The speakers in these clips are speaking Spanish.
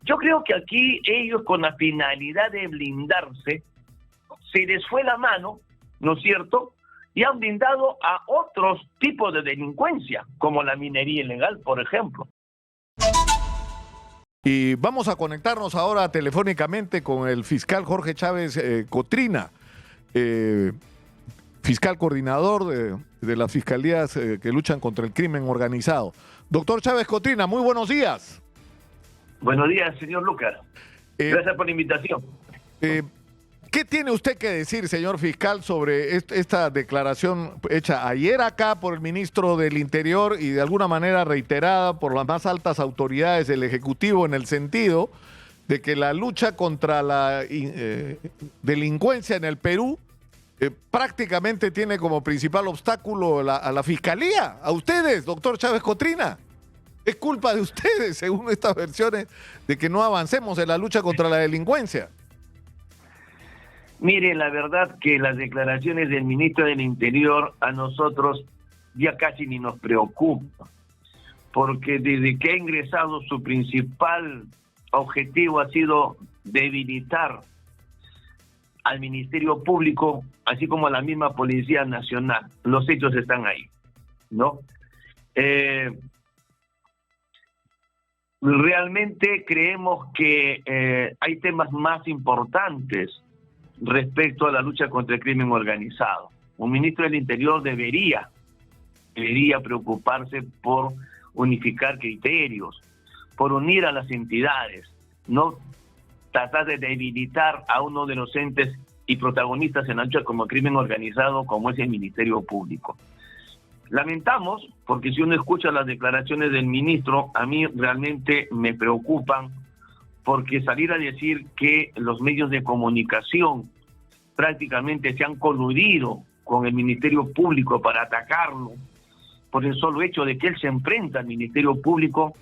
Yo creo que aquí ellos, con la finalidad de blindarse, se les fue la mano, ¿no es cierto?, y han blindado a otros tipos de delincuencia, como la minería ilegal, por ejemplo. Y vamos a conectarnos ahora telefónicamente con el fiscal Jorge Chávez Cotrina, fiscal coordinador de las fiscalías que luchan contra el crimen organizado. Doctor Chávez Cotrina, muy buenos días. Buenos días, señor Lucas. Gracias por la invitación. ¿Qué tiene usted que decir, señor fiscal, sobre esta declaración hecha ayer acá por el ministro del Interior y de alguna manera reiterada por las más altas autoridades del Ejecutivo, en el sentido de que la lucha contra la delincuencia en el Perú prácticamente tiene como principal obstáculo a la Fiscalía, a ustedes, doctor Chávez Cotrina? Es culpa de ustedes, según estas versiones, de que no avancemos en la lucha contra la delincuencia. Mire, la verdad que las declaraciones del ministro del Interior a nosotros ya casi ni nos preocupan, porque desde que ha ingresado su principal objetivo ha sido debilitar al Ministerio Público, así como a la misma Policía Nacional. Los hechos están ahí, ¿no? Realmente creemos que hay temas más importantes respecto a la lucha contra el crimen organizado. Un ministro del Interior debería preocuparse por unificar criterios, por unir a las entidades, no tratar de debilitar a uno de los entes y protagonistas en la lucha como crimen organizado, como es el Ministerio Público. Lamentamos, porque si uno escucha las declaraciones del ministro, a mí realmente me preocupan, porque salir a decir que los medios de comunicación prácticamente se han coludido con el Ministerio Público para atacarlo, por el solo hecho de que él se enfrenta al Ministerio Público,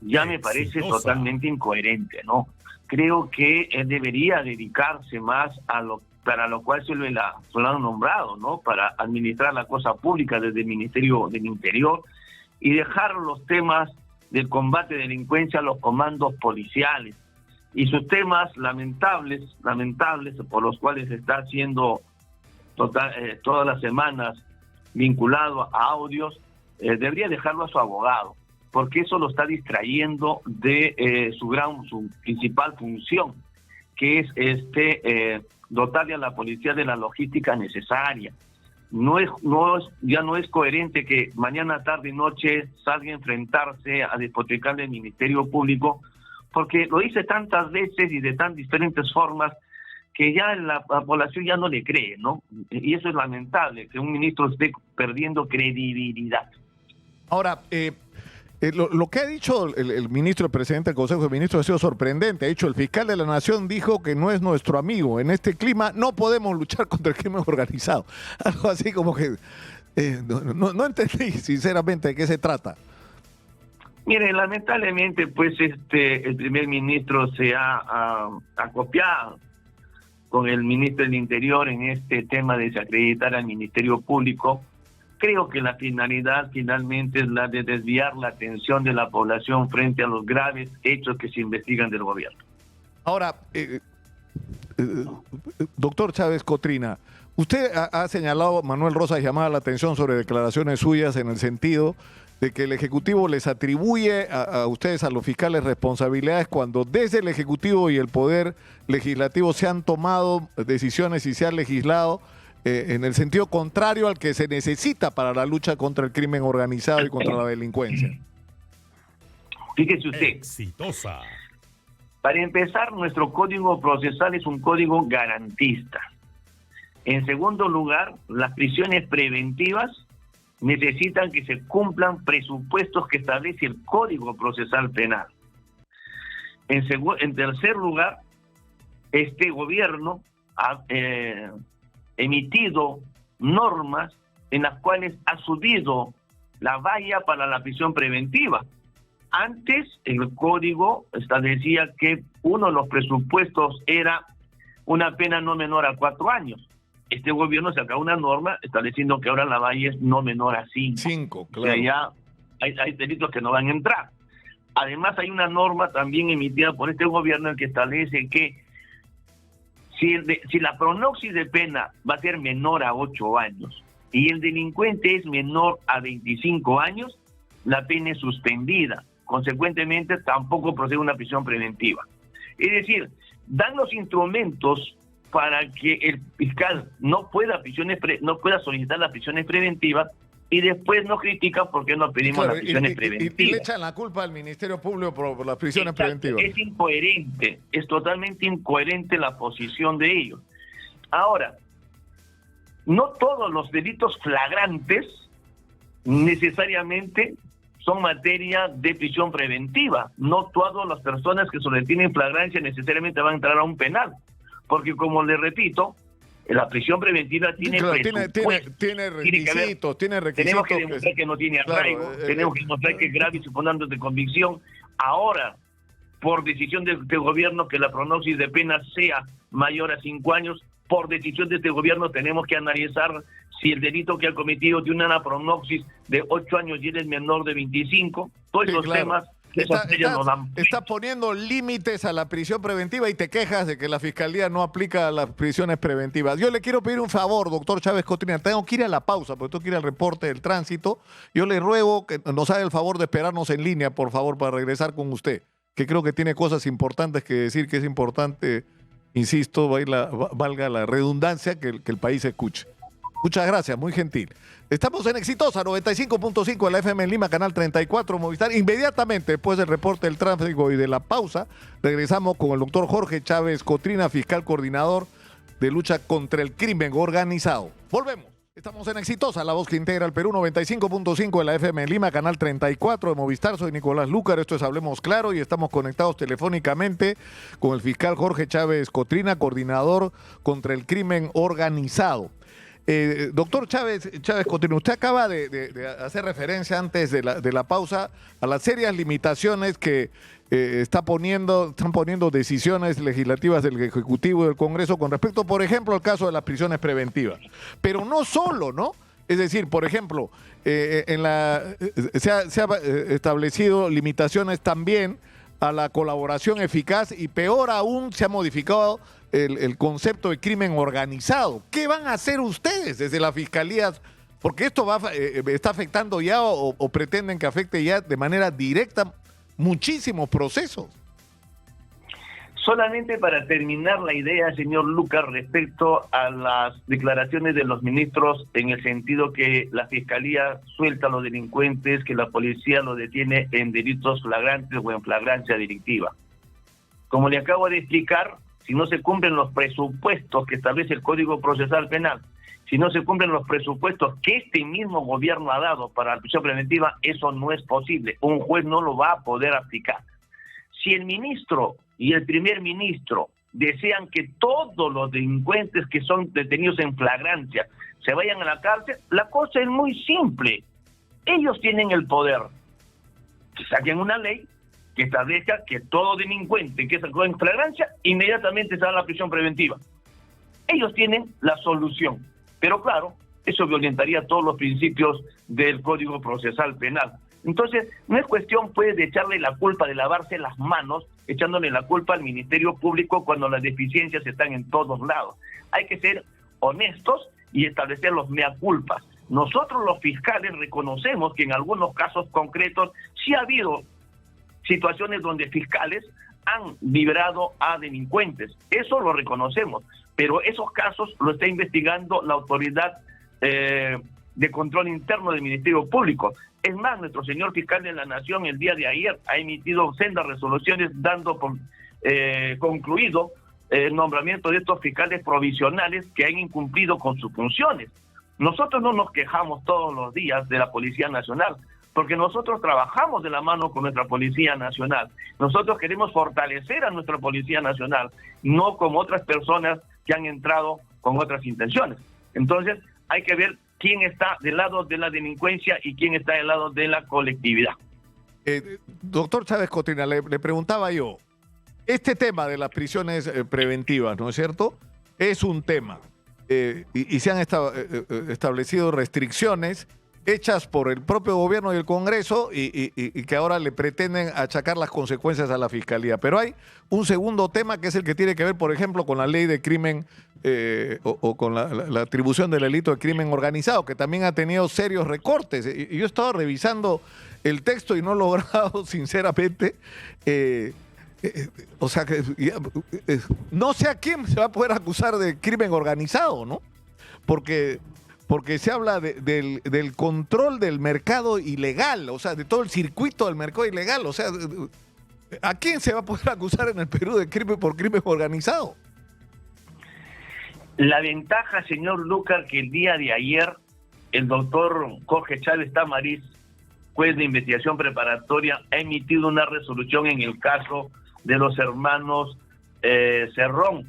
ya me parece totalmente incoherente, ¿no? Creo que él debería dedicarse más a para lo cual se lo han nombrado, ¿no? Para administrar la cosa pública desde el Ministerio del Interior y dejar los temas del combate a la delincuencia a los comandos policiales y sus temas lamentables por los cuales está siendo todas las semanas vinculado a audios, debería dejarlo a su abogado, porque eso lo está distrayendo de su principal función, que es dotarle a la policía de la logística necesaria. Ya no es coherente que mañana, tarde y noche salga a enfrentarse a despotricarle al Ministerio Público, porque lo dice tantas veces y de tan diferentes formas que ya la población ya no le cree, ¿no? Y eso es lamentable, que un ministro esté perdiendo credibilidad. Ahora, lo que ha dicho el ministro, el presidente del Consejo de Ministros, ha sido sorprendente. Ha dicho, el fiscal de la Nación dijo que no es nuestro amigo. En este clima no podemos luchar contra el crimen organizado. Algo así como que no entendí sinceramente de qué se trata. Mire, lamentablemente, pues el primer ministro se ha acopiado con el ministro del Interior en este tema de desacreditar al Ministerio Público. Creo que la finalidad finalmente es la de desviar la atención de la población frente a los graves hechos que se investigan del gobierno. Ahora, doctor Chávez Cotrina, usted ha señalado, Manuel Rosas llamaba la atención sobre declaraciones suyas en el sentido de que el Ejecutivo les atribuye a ustedes, a los fiscales, responsabilidades cuando desde el Ejecutivo y el Poder Legislativo se han tomado decisiones y se han legislado en el sentido contrario al que se necesita para la lucha contra el crimen organizado y contra la delincuencia. Fíjese usted. Exitosa. Para empezar, nuestro código procesal es un código garantista. En segundo lugar, las prisiones preventivas necesitan que se cumplan presupuestos que establece el Código Procesal Penal. En tercer lugar, este gobierno ha emitido normas en las cuales ha subido la valla para la prisión preventiva. Antes, el código establecía que uno de los presupuestos era una pena no menor a 4 años. Este gobierno sacó una norma estableciendo que ahora la valla es no menor a 5. 5, claro. O sea, ya hay delitos que no van a entrar. Además, hay una norma también emitida por este gobierno en que establece que si la pronoxis de pena va a ser menor a 8 años y el delincuente es menor a 25 años, la pena es suspendida. Consecuentemente, tampoco procede una prisión preventiva. Es decir, dan los instrumentos para que el fiscal no pueda solicitar las prisiones preventivas y después nos critican porque no pedimos las prisiones preventivas. Y le echan la culpa al Ministerio Público por las prisiones preventivas. Es incoherente, es totalmente incoherente la posición de ellos. Ahora, no todos los delitos flagrantes necesariamente son materia de prisión preventiva. No todas las personas que se tienen flagrancia necesariamente van a entrar a un penal. Porque, como le repito, la prisión preventiva tiene tiene requisitos. Tenemos que demostrar que no tiene arraigo, tenemos que demostrar que es grave y suponiendo de convicción. Ahora, por decisión de este gobierno, que la pronoxis de pena sea mayor a 5 años, por decisión de este gobierno tenemos que analizar si el delito que ha cometido tiene una pronoxis de 8 años y él es menor de 25. Todos esos temas... Está poniendo límites a la prisión preventiva y te quejas de que la Fiscalía no aplica las prisiones preventivas. Yo le quiero pedir un favor, doctor Chávez Cotrina. Tengo que ir a la pausa porque tengo que ir al reporte del tránsito. Yo le ruego que nos haga el favor de esperarnos en línea, por favor, para regresar con usted, que creo que tiene cosas importantes que decir, que es importante, insisto, valga la redundancia, que el país escuche. Muchas gracias, muy gentil. Estamos en Exitosa 95.5 de la FM en Lima, canal 34 Movistar. Inmediatamente después del reporte del tráfico y de la pausa, regresamos con el doctor Jorge Chávez Cotrina, fiscal coordinador de lucha contra el crimen organizado. Volvemos. Estamos en Exitosa, la voz que integra el Perú, 95.5 de la FM en Lima, canal 34 de Movistar. Soy Nicolás Lúcar, esto es Hablemos Claro y estamos conectados telefónicamente con el fiscal Jorge Chávez Cotrina, coordinador contra el crimen organizado. Doctor Chávez Cotrina, usted acaba de hacer referencia antes de la pausa a las serias limitaciones que están poniendo decisiones legislativas del Ejecutivo y del Congreso con respecto, por ejemplo, al caso de las prisiones preventivas. Pero no solo, ¿no? Es decir, por ejemplo, se ha establecido limitaciones también a la colaboración eficaz y peor aún se ha modificado el concepto de crimen organizado. ¿Qué van a hacer ustedes desde la Fiscalía? Porque esto está afectando ya o pretenden que afecte ya de manera directa muchísimos procesos. Solamente para terminar la idea, señor Lucas, respecto a las declaraciones de los ministros en el sentido que la Fiscalía suelta a los delincuentes, que la policía los detiene en delitos flagrantes o en flagrancia delictiva. Como le acabo de explicar, si no se cumplen los presupuestos que establece el Código Procesal Penal, si no se cumplen los presupuestos que este mismo gobierno ha dado para la prisión preventiva, eso no es posible. Un juez no lo va a poder aplicar. Si el ministro y el primer ministro desean que todos los delincuentes que son detenidos en flagrancia se vayan a la cárcel, la cosa es muy simple. Ellos tienen el poder. Que saquen una ley que establezca que todo delincuente que se actúa en flagrancia inmediatamente se va a la prisión preventiva. Ellos tienen la solución. Pero claro, eso violentaría todos los principios del Código Procesal Penal. Entonces, no es cuestión pues de echarle la culpa, de lavarse las manos, echándole la culpa al Ministerio Público cuando las deficiencias están en todos lados. Hay que ser honestos y establecer los mea culpas. Nosotros los fiscales reconocemos que en algunos casos concretos sí ha habido situaciones donde fiscales han liberado a delincuentes. Eso lo reconocemos, pero esos casos lo está investigando la autoridad de control interno del Ministerio Público. Es más, nuestro señor fiscal de la Nación el día de ayer ha emitido sendas resoluciones dando por concluido el nombramiento de estos fiscales provisionales que han incumplido con sus funciones. Nosotros no nos quejamos todos los días de la Policía Nacional, porque nosotros trabajamos de la mano con nuestra Policía Nacional. Nosotros queremos fortalecer a nuestra Policía Nacional, no como otras personas que han entrado con otras intenciones. Entonces, hay que ver quién está del lado de la delincuencia y quién está del lado de la colectividad. Doctor Chávez Cotrina, le preguntaba yo, este tema de las prisiones preventivas, ¿no es cierto?, es un tema y se han establecido restricciones hechas por el propio gobierno y el Congreso y que ahora le pretenden achacar las consecuencias a la Fiscalía. Pero hay un segundo tema que es el que tiene que ver, por ejemplo, con la ley de crimen o con la atribución del delito de crimen organizado, que también ha tenido serios recortes. Y yo he estado revisando el texto y no he logrado, sinceramente, o sea, que no sé a quién se va a poder acusar de crimen organizado, ¿no? Porque se habla del control del mercado ilegal, o sea, de todo el circuito del mercado ilegal. O sea, ¿a quién se va a poder acusar en el Perú de crimen por crimen organizado? La ventaja, señor Lucar, que el día de ayer el doctor Jorge Chávez Tamariz, juez de investigación preparatoria, ha emitido una resolución en el caso de los hermanos Cerrón,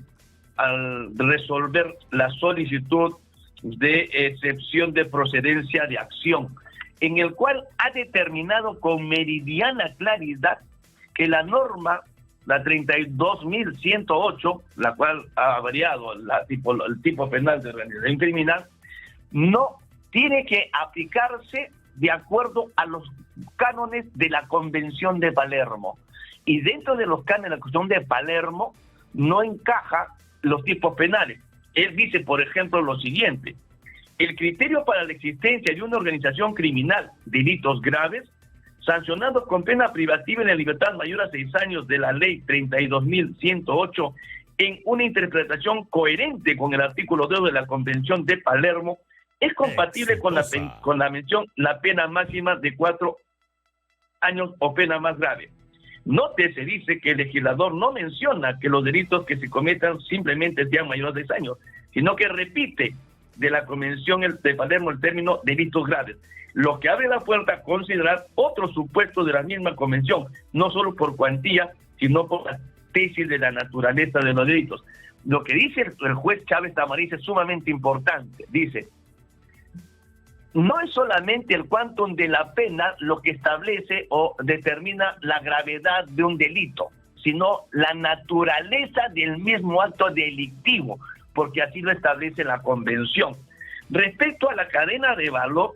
al resolver la solicitud de excepción de procedencia de acción, en el cual ha determinado con meridiana claridad que la norma, la 32.108, la cual ha variado el tipo penal de organización criminal, no tiene que aplicarse de acuerdo a los cánones de la Convención de Palermo. Y dentro de los cánones de la Convención de Palermo no encaja los tipos penales. Él dice, por ejemplo, lo siguiente: el criterio para la existencia de una organización criminal, delitos graves, sancionados con pena privativa en la libertad mayor a 6 años de la ley 32.108, en una interpretación coherente con el artículo 2 de la Convención de Palermo, es compatible con la mención la pena máxima de 4 años o pena más grave. Nótese, dice, que el legislador no menciona que los delitos que se cometan simplemente sean mayores de 6 años, sino que repite de la Convención de Palermo el término delitos graves, lo que abre la puerta a considerar otros supuestos de la misma convención, no solo por cuantía, sino por la tesis de la naturaleza de los delitos. Lo que dice el juez Chávez Tamariz es sumamente importante. Dice: no es solamente el quantum de la pena lo que establece o determina la gravedad de un delito, sino la naturaleza del mismo acto delictivo, porque así lo establece la Convención. Respecto a la cadena de valor,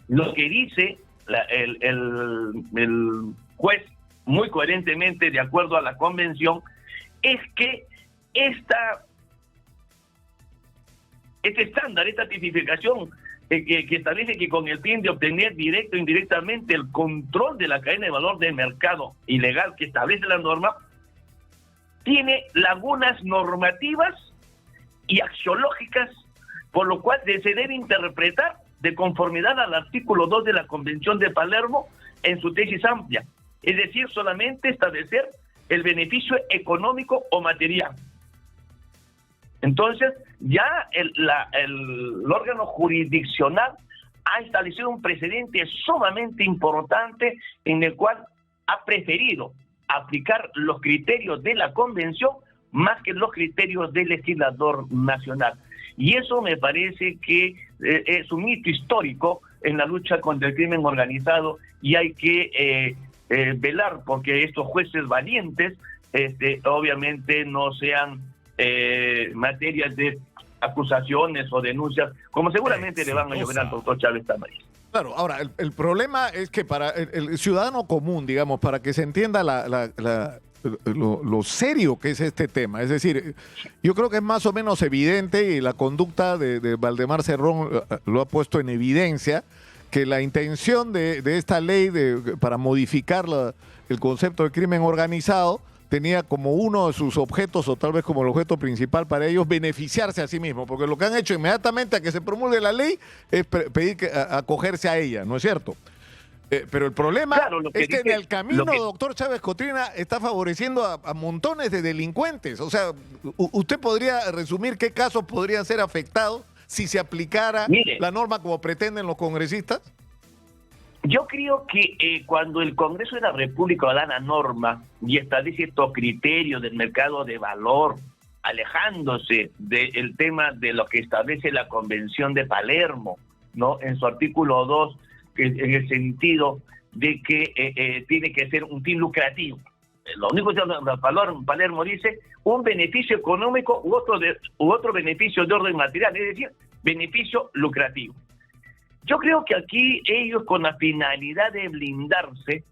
lo que dice el juez, muy coherentemente, de acuerdo a la Convención, es que este estándar, esta tipificación que establece que con el fin de obtener directo o indirectamente el control de la cadena de valor del mercado ilegal que establece la norma, tiene lagunas normativas y axiológicas, por lo cual se debe interpretar de conformidad al artículo 2 de la Convención de Palermo en su tesis amplia, es decir, solamente establecer el beneficio económico o material. Entonces, ya el órgano jurisdiccional ha establecido un precedente sumamente importante en el cual ha preferido aplicar los criterios de la Convención más que los criterios del legislador nacional. Y eso me parece que es un hito histórico en la lucha contra el crimen organizado, y hay que velar porque estos jueces valientes obviamente no sean materias de acusaciones o denuncias, como seguramente le van a llover al doctor Chávez Tamariz. Claro, ahora, el problema es que para el ciudadano común, digamos, para que se entienda lo serio que es este tema, es decir, yo creo que es más o menos evidente, y la conducta de Valdemar Cerrón lo ha puesto en evidencia, que la intención de esta ley para modificar el concepto de crimen organizado tenía como uno de sus objetos, o tal vez como el objeto principal para ellos, beneficiarse a sí mismos, porque lo que han hecho inmediatamente a que se promulgue la ley es pedir acogerse a ella, ¿no es cierto? Pero el problema es que en el camino, doctor Chávez Cotrina, está favoreciendo a montones de delincuentes. O sea, ¿usted podría resumir qué casos podrían ser afectados si se aplicara la norma como pretenden los congresistas? Yo creo que cuando el Congreso de la República da la norma y establece estos criterios del mercado de valor, alejándose del tema de lo que establece la Convención de Palermo, ¿no? En su artículo 2, que en el sentido de que tiene que ser un fin lucrativo. Lo único que Palermo dice, un beneficio económico u otro beneficio de orden material, es decir, beneficio lucrativo. Yo creo que aquí ellos, con la finalidad de blindarse,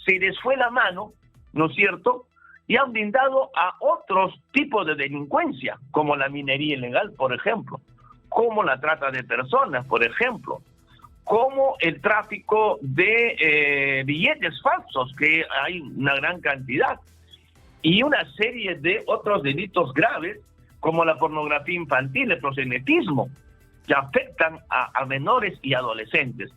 se les fue la mano, ¿no es cierto?, y han blindado a otros tipos de delincuencia, como la minería ilegal, por ejemplo, como la trata de personas, por ejemplo, como el tráfico de billetes falsos, que hay una gran cantidad, y una serie de otros delitos graves, como la pornografía infantil, el proxenetismo, que afectan a menores y adolescentes.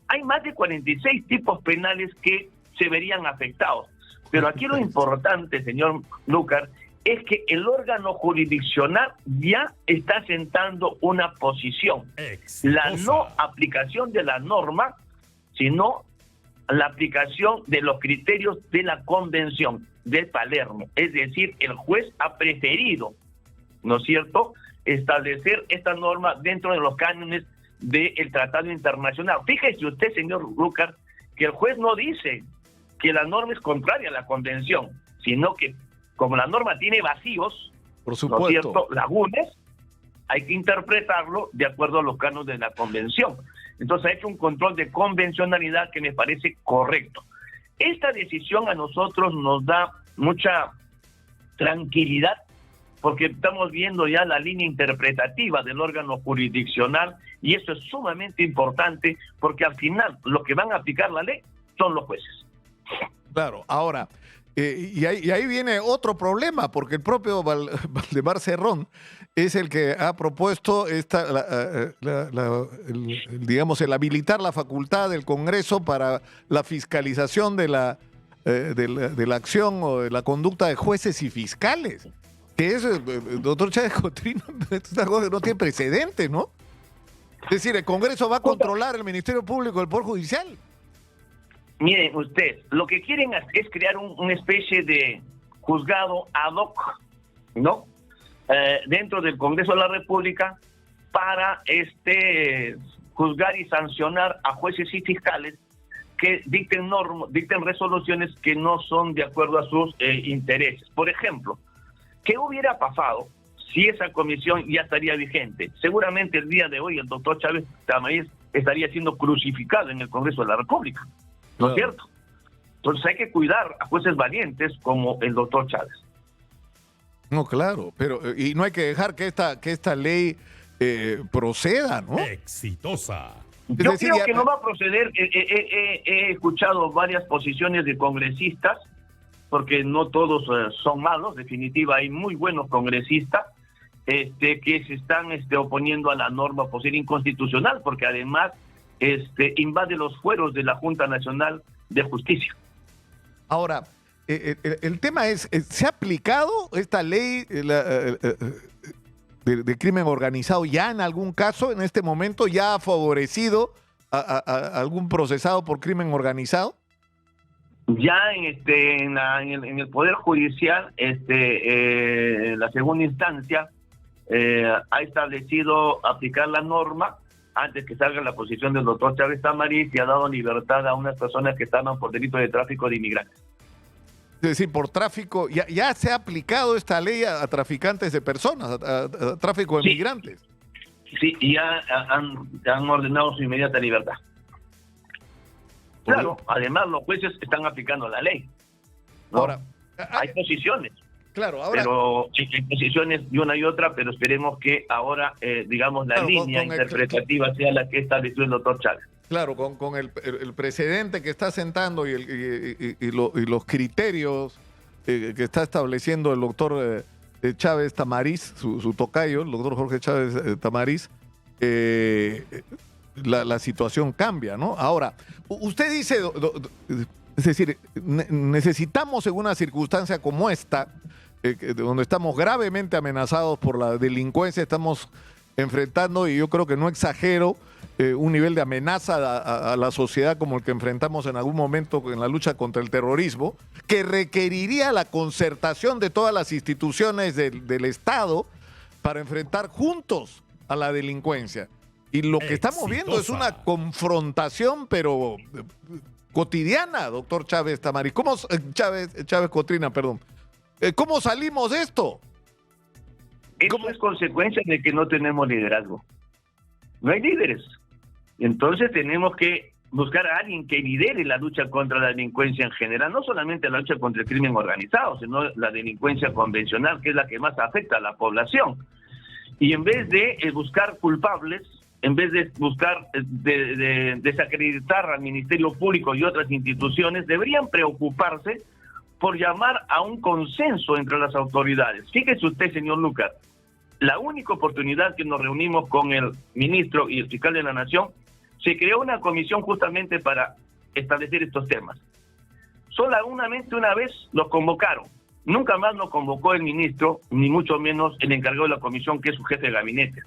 Hay más de 46 tipos penales que se verían afectados. Pero aquí lo importante, señor Lucar, es que el órgano jurisdiccional ya está sentando una posición. La no aplicación de la norma, sino la aplicación de los criterios de la Convención de Palermo. Es decir, el juez ha preferido, ¿no es cierto?, establecer esta norma dentro de los cánones del Tratado Internacional. Fíjese usted, señor Lucar, que el juez no dice que la norma es contraria a la Convención, sino que como la norma tiene vacíos, por supuesto, ¿no es cierto?, lagunas, hay que interpretarlo de acuerdo a los cánones de la Convención. Entonces ha hecho un control de convencionalidad que me parece correcto. Esta decisión a nosotros nos da mucha tranquilidad, porque estamos viendo ya la línea interpretativa del órgano jurisdiccional, y eso es sumamente importante, porque al final los que van a aplicar la ley son los jueces. Claro, ahora, y ahí viene otro problema, porque el propio Valdemar Cerrón es el que ha propuesto digamos, el habilitar la facultad del Congreso para la fiscalización de la acción o de la conducta de jueces y fiscales. Que es, doctor Chávez Cotrina, esta cosa no tiene precedente, ¿no? Es decir, el Congreso va a controlar el Ministerio Público del Poder Judicial. Miren usted, lo que quieren es crear una especie de juzgado ad hoc, ¿no?, dentro del Congreso de la República para juzgar y sancionar a jueces y fiscales que dicten resoluciones que no son de acuerdo a sus intereses. Por ejemplo, ¿qué hubiera pasado si esa comisión ya estaría vigente? Seguramente el día de hoy el doctor Chávez Tamariz estaría siendo crucificado en el Congreso de la República, ¿no es cierto? Entonces hay que cuidar a jueces valientes como el doctor Chávez. No, claro, pero y no hay que dejar que esta ley proceda, ¿no? Exitosa. Yo creo que no va a proceder. He escuchado varias posiciones de congresistas, porque no todos son malos, en definitiva hay muy buenos congresistas que se están oponiendo a la norma por ser inconstitucional, porque además invade los fueros de la Junta Nacional de Justicia. Ahora, el tema es, ¿se ha aplicado esta ley de crimen organizado ya en algún caso, en este momento, ya ha favorecido a algún procesado por crimen organizado? Ya en el Poder Judicial, la segunda instancia ha establecido aplicar la norma antes que salga la posición del doctor Chávez Tamariz, y ha dado libertad a unas personas que estaban por delito de tráfico de inmigrantes. Es decir, por tráfico, ya se ha aplicado esta ley a traficantes de personas, a tráfico de migrantes. Sí, y ya han ordenado su inmediata libertad. Claro, además los jueces están aplicando la ley, ¿no? Ahora, hay posiciones. Claro, ahora. Pero hay posiciones de una y otra, pero esperemos que ahora, digamos, la línea interpretativa sea la que estableció el doctor Chávez. Claro, con el precedente que está sentando y los criterios que está estableciendo el doctor Chávez Tamariz, su tocayo, el doctor Jorge Chávez Tamariz, la situación cambia, ¿no? Ahora, usted dice, es decir, necesitamos en una circunstancia como esta, donde estamos gravemente amenazados por la delincuencia, estamos enfrentando, y yo creo que no exagero, un nivel de amenaza a la sociedad como el que enfrentamos en algún momento en la lucha contra el terrorismo, que requeriría la concertación de todas las instituciones del Estado para enfrentar juntos a la delincuencia. Y lo que estamos viendo es una confrontación, pero cotidiana, doctor Chávez Tamariz. Chávez Cotrina, perdón. ¿Cómo salimos de esto? Eso es consecuencia de que no tenemos liderazgo. No hay líderes. Entonces tenemos que buscar a alguien que lidere la lucha contra la delincuencia en general, no solamente la lucha contra el crimen organizado, sino la delincuencia convencional, que es la que más afecta a la población. Y en vez de buscar culpables, en vez de buscar de desacreditar al Ministerio Público y otras instituciones, deberían preocuparse por llamar a un consenso entre las autoridades. Fíjese usted, señor Lucas, la única oportunidad que nos reunimos con el ministro y el fiscal de la Nación, se creó una comisión justamente para establecer estos temas. Solamente una vez los convocaron. Nunca más lo convocó el ministro, ni mucho menos el encargado de la comisión, que es su jefe de gabinete.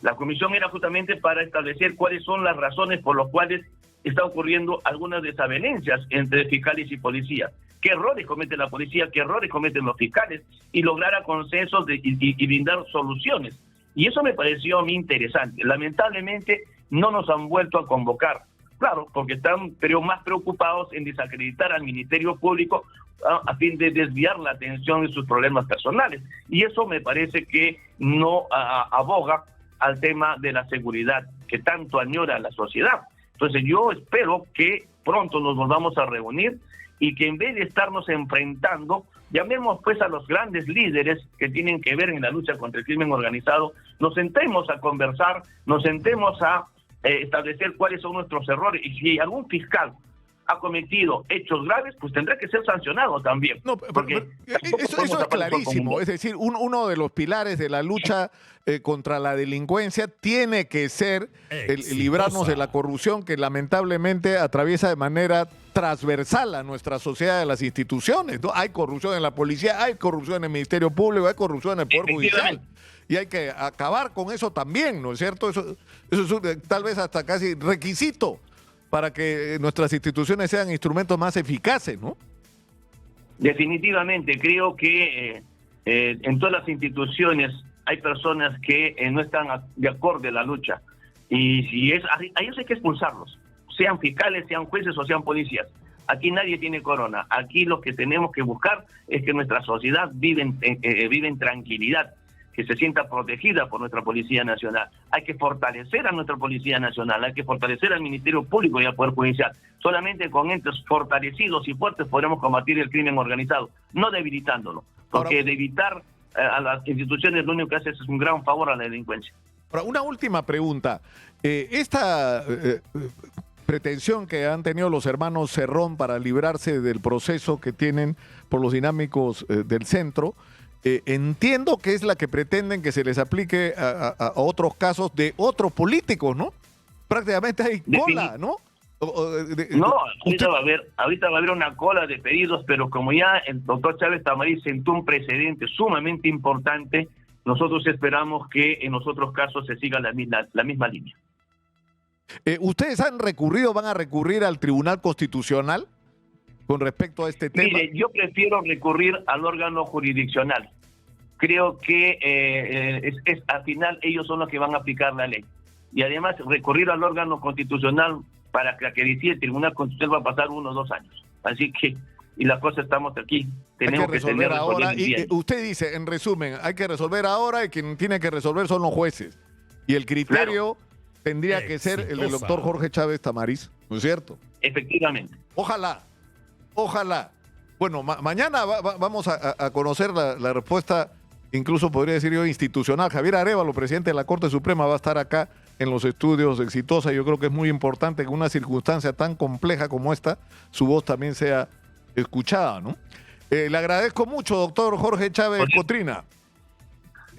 La comisión era justamente para establecer cuáles son las razones por las cuales está ocurriendo algunas desavenencias entre fiscales y policías. ¿Qué errores comete la policía? ¿Qué errores cometen los fiscales? Y lograr consensos y brindar soluciones. Y eso me pareció a mí interesante. Lamentablemente no nos han vuelto a convocar. Claro, porque están más preocupados en desacreditar al Ministerio Público a fin de desviar la atención de sus problemas personales. Y eso me parece que no aboga al tema de la seguridad que tanto añora la sociedad. Entonces yo espero que pronto nos volvamos a reunir y que en vez de estarnos enfrentando, llamemos pues a los grandes líderes que tienen que ver en la lucha contra el crimen organizado, nos sentemos a conversar, nos sentemos a establecer cuáles son nuestros errores, y si algún fiscal ha cometido hechos graves, pues tendrá que ser sancionado también. No, pero eso es clarísimo. Es decir, uno de los pilares de la lucha contra la delincuencia tiene que ser librarnos de la corrupción que lamentablemente atraviesa de manera transversal a nuestra sociedad y a las instituciones, ¿no? Hay corrupción en la policía, hay corrupción en el Ministerio Público, hay corrupción en el Poder Judicial. Y hay que acabar con eso también, ¿no es cierto? Eso es tal vez hasta casi requisito para que nuestras instituciones sean instrumentos más eficaces, ¿no? Definitivamente, creo que en todas las instituciones hay personas que no están de acuerdo en la lucha. Y si es a ellos hay que expulsarlos, sean fiscales, sean jueces o sean policías. Aquí nadie tiene corona. Aquí lo que tenemos que buscar es que nuestra sociedad vive en tranquilidad, que se sienta protegida por nuestra Policía Nacional. Hay que fortalecer a nuestra Policía Nacional, hay que fortalecer al Ministerio Público y al Poder Judicial. Solamente con entes fortalecidos y fuertes podremos combatir el crimen organizado, no debilitándolo, porque debilitar a las instituciones lo único que hace es un gran favor a la delincuencia. Ahora, una última pregunta. Esta pretensión que han tenido los hermanos Cerrón para librarse del proceso que tienen por los dinámicos del centro, entiendo que es la que pretenden que se les aplique a otros casos de otros políticos, ¿no? Prácticamente hay cola, ¿no? No, ahorita va a haber una cola de pedidos, pero como ya el doctor Chávez Tamariz sentó un precedente sumamente importante, nosotros esperamos que en los otros casos se siga la misma línea. ¿Ustedes han recurrido, van a recurrir al Tribunal Constitucional con respecto a este tema? Mire, yo prefiero recurrir al órgano jurisdiccional. Creo que al final ellos son los que van a aplicar la ley. Y además recurrir al órgano constitucional para que decida el Tribunal Constitucional va a pasar 1 o 2 años. Así que, y la cosa estamos aquí. Tenemos que resolver ahora. Y usted dice, en resumen, hay que resolver ahora y quien tiene que resolver son los jueces. Y el criterio tendría que ser el del doctor Jorge Chávez Tamariz, ¿no es cierto? Efectivamente. Ojalá. Bueno, mañana vamos a conocer la respuesta, incluso podría decir yo, institucional. Javier Arévalo, presidente de la Corte Suprema, va a estar acá en los estudios de Exitosa. Yo creo que es muy importante que en una circunstancia tan compleja como esta, su voz también sea escuchada, ¿no? Le agradezco mucho, doctor Jorge Chávez Cotrina.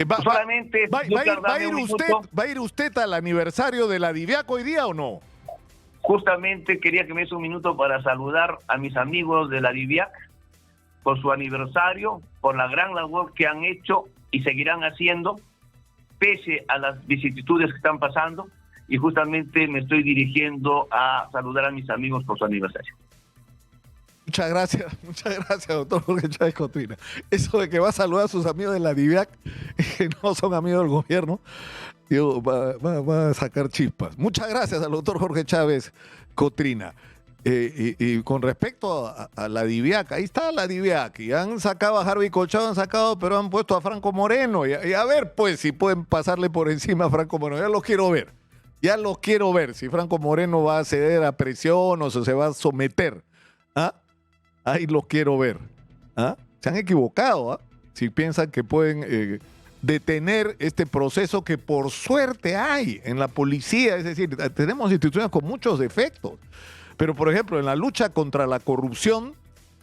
¿Va a ir usted al aniversario de la DIVIAC hoy día o no? Justamente quería que me des un minuto para saludar a mis amigos de la DIVIAC por su aniversario, por la gran labor que han hecho y seguirán haciendo, pese a las vicisitudes que están pasando, y justamente me estoy dirigiendo a saludar a mis amigos por su aniversario. Muchas gracias, doctor Jorge Chávez Cotrina. Eso de que va a saludar a sus amigos de la DIVIAC, que no son amigos del gobierno, digo, va a sacar chispas. Muchas gracias al doctor Jorge Chávez Cotrina. Y con respecto a la DIVIAC, ahí está la DIVIAC, y han sacado a Harvey Colchado, pero han puesto a Franco Moreno, y a ver pues si pueden pasarle por encima a Franco Moreno, ya los quiero ver. Ya lo quiero ver, si Franco Moreno va a ceder a presión o se va a someter. ¿Ah? Ahí lo quiero ver. ¿Ah? Se han equivocado, ¿ah? Si piensan que pueden detener este proceso que por suerte hay en la policía. Es decir, tenemos instituciones con muchos defectos. Pero, por ejemplo, en la lucha contra la corrupción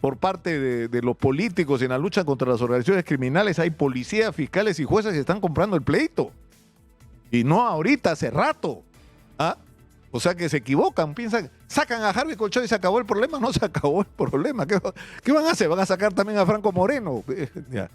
por parte de los políticos y en la lucha contra las organizaciones criminales hay policías, fiscales y jueces que están comprando el pleito. Y no ahorita, hace rato. ¿Ah? O sea que se equivocan, piensan, sacan a Harvey Colchón y se acabó el problema. No se acabó el problema. ¿Qué van a hacer? ¿Van a sacar también a Franco Moreno? Ya.